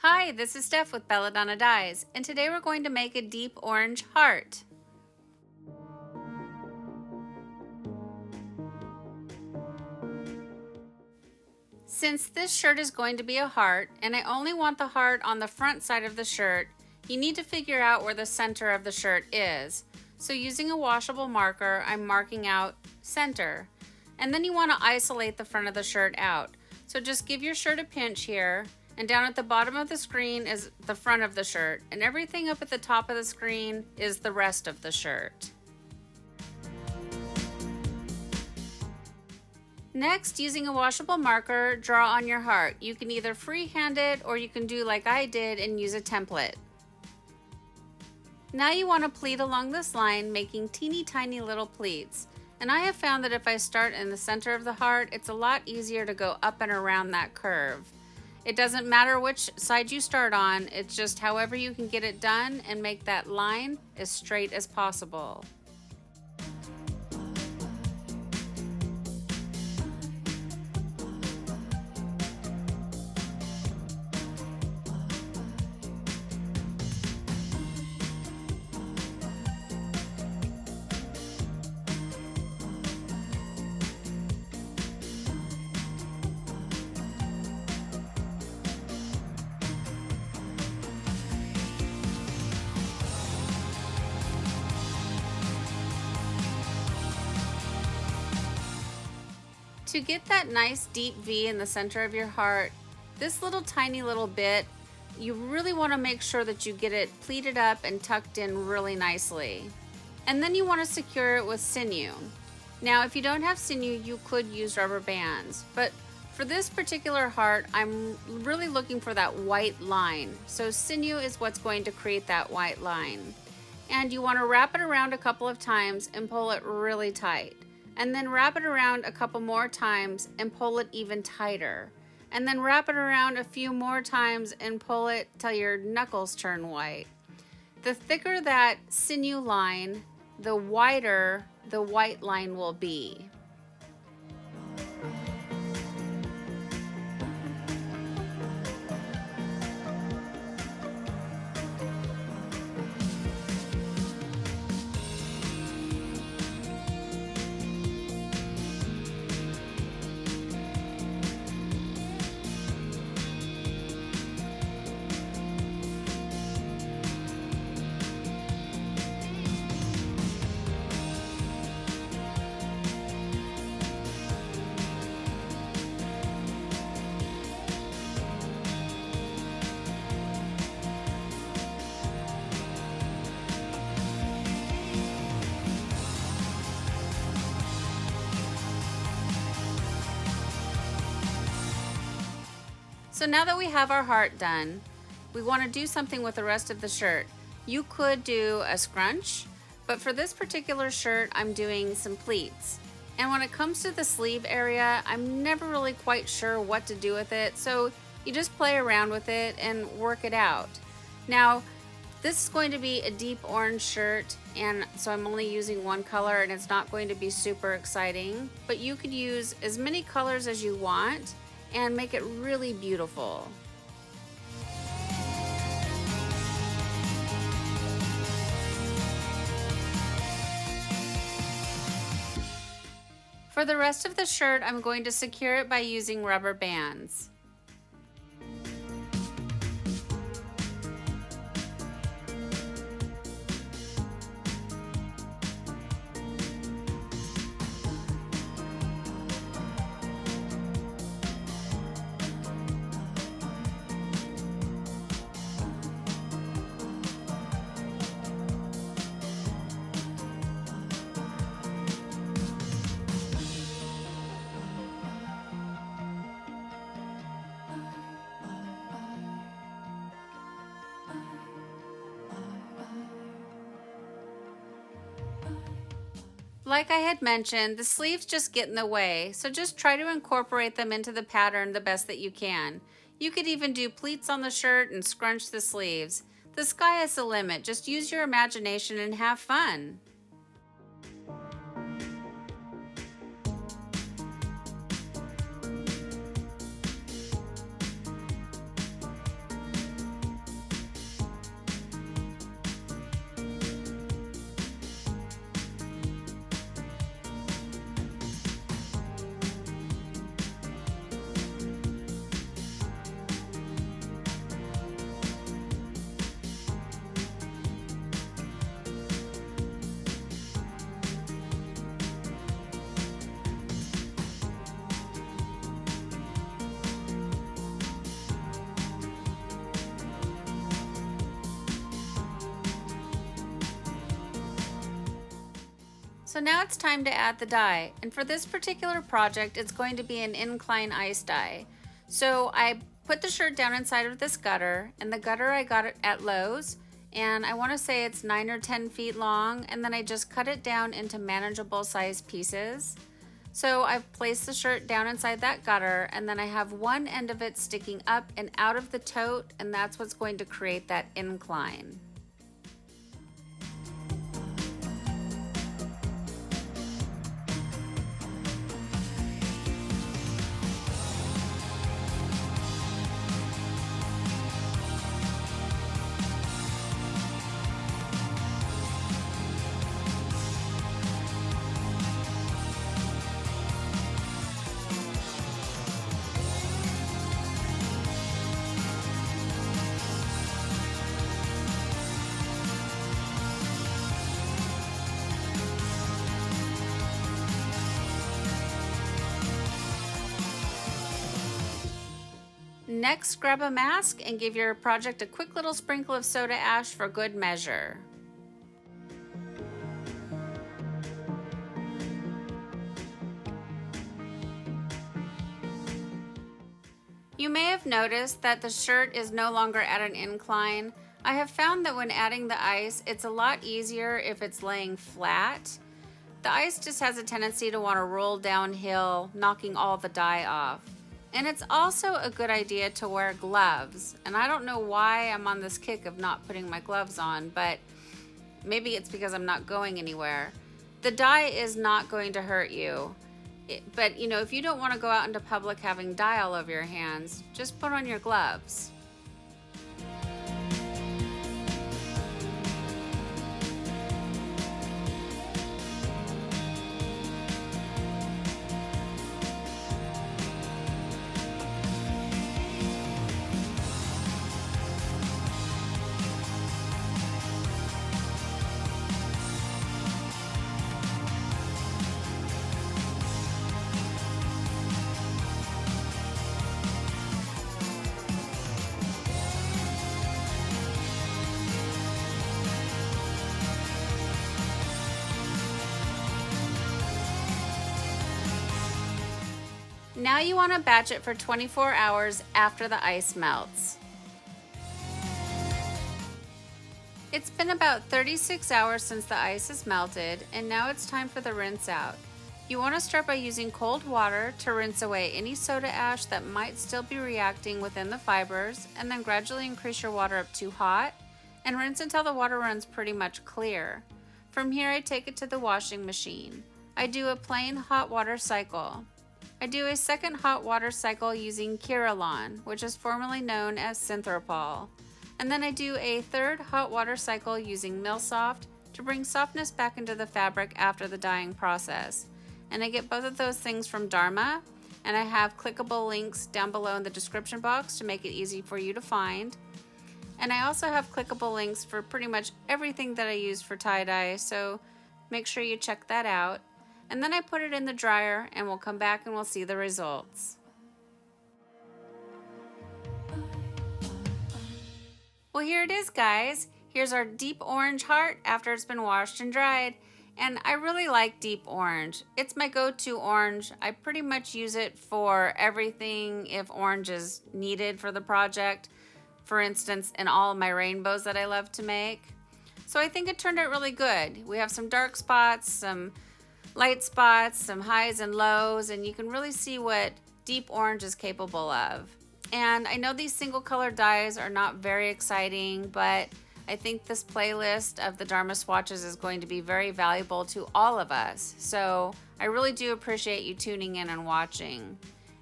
Hi, this is Steph with Belladonna Dyes, and today we're going to make a deep orange heart. Since this shirt is going to be a heart, and I only want the heart on the front side of the shirt, you need to figure out where the center of the shirt is. So using a washable marker, I'm marking out center. And then you want to isolate the front of the shirt out. So just give your shirt a pinch here, and down at the bottom of the screen is the front of the shirt, and everything up at the top of the screen is the rest of the shirt. Next, using a washable marker, draw on your heart. You can either freehand it or you can do like I did and use a template. Now you want to pleat along this line, making teeny tiny little pleats. And I have found that if I start in the center of the heart, it's a lot easier to go up and around that curve. It doesn't matter which side you start on, it's just however you can get it done and make that line as straight as possible. To get that nice deep V in the center of your heart, this little tiny little bit, you really want to make sure that you get it pleated up and tucked in really nicely. And then you want to secure it with sinew. Now if you don't have sinew, you could use rubber bands, but for this particular heart, I'm really looking for that white line. So sinew is what's going to create that white line. And you want to wrap it around a couple of times and pull it really tight. And then wrap it around a couple more times and pull it even tighter. And then wrap it around a few more times and pull it till your knuckles turn white. The thicker that sinew line, the wider the white line will be. So now that we have our heart done, we want to do something with the rest of the shirt. You could do a scrunch, but for this particular shirt, I'm doing some pleats. And when it comes to the sleeve area, I'm never really quite sure what to do with it, so you just play around with it and work it out. Now, this is going to be a deep orange shirt, and so I'm only using one color, and it's not going to be super exciting, but you could use as many colors as you want and make it really beautiful. For the rest of the shirt, I'm going to secure it by using rubber bands. Like I had mentioned, the sleeves just get in the way, so just try to incorporate them into the pattern the best that you can. You could even do pleats on the shirt and scrunch the sleeves. The sky is the limit, just use your imagination and have fun. So now it's time to add the dye, and for this particular project it's going to be an Incline ice dye. So I put the shirt down inside of this gutter, and the gutter I got it at Lowe's, and I want to say it's 9 or 10 feet long, and then I just cut it down into manageable size pieces. So I've placed the shirt down inside that gutter, and then I have one end of it sticking up and out of the tote, and that's what's going to create that incline. Next, grab a mask and give your project a quick little sprinkle of soda ash for good measure. You may have noticed that the shirt is no longer at an incline. I have found that when adding the ice, it's a lot easier if it's laying flat. The ice just has a tendency to want to roll downhill, knocking all the dye off. And it's also a good idea to wear gloves. And I don't know why I'm on this kick of not putting my gloves on, but maybe it's because I'm not going anywhere. The dye is not going to hurt you. But if you don't want to go out into public having dye all over your hands, just put on your gloves. Now you want to batch it for 24 hours after the ice melts. It's been about 36 hours since the ice is melted, and now it's time for the rinse out. You want to start by using cold water to rinse away any soda ash that might still be reacting within the fibers, and then gradually increase your water up to hot and rinse until the water runs pretty much clear. From here I take it to the washing machine. I do a plain hot water cycle. I do a second hot water cycle using Kirillon, which is formerly known as Synthropol. And then I do a third hot water cycle using Millsoft to bring softness back into the fabric after the dyeing process. And I get both of those things from Dharma, and I have clickable links down below in the description box to make it easy for you to find. And I also have clickable links for pretty much everything that I use for tie-dye, so make sure you check that out. And then I put it in the dryer, and we'll come back and we'll see the results. Well, here it is, guys. Here's our deep orange heart after it's been washed and dried. And I really like deep orange. It's my go-to orange. I pretty much use it for everything if orange is needed for the project. For instance, in all of my rainbows that I love to make. So I think it turned out really good. We have some dark spots, some light spots, some highs and lows, and you can really see what deep orange is capable of. And I know these single color dyes are not very exciting, but I think this playlist of the Dharma swatches is going to be very valuable to all of us. So I really do appreciate you tuning in and watching.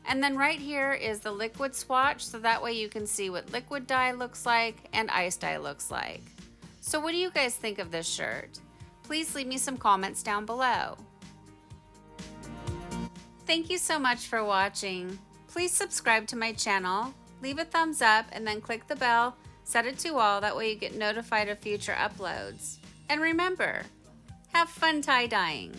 And then right here is the liquid swatch, so that way you can see what liquid dye looks like and ice dye looks like. So what do you guys think of this shirt? Please leave me some comments down below. Thank you so much for watching. Please subscribe to my channel, leave a thumbs up, and then click the bell, set it to all, that way you get notified of future uploads. And remember, have fun tie-dyeing.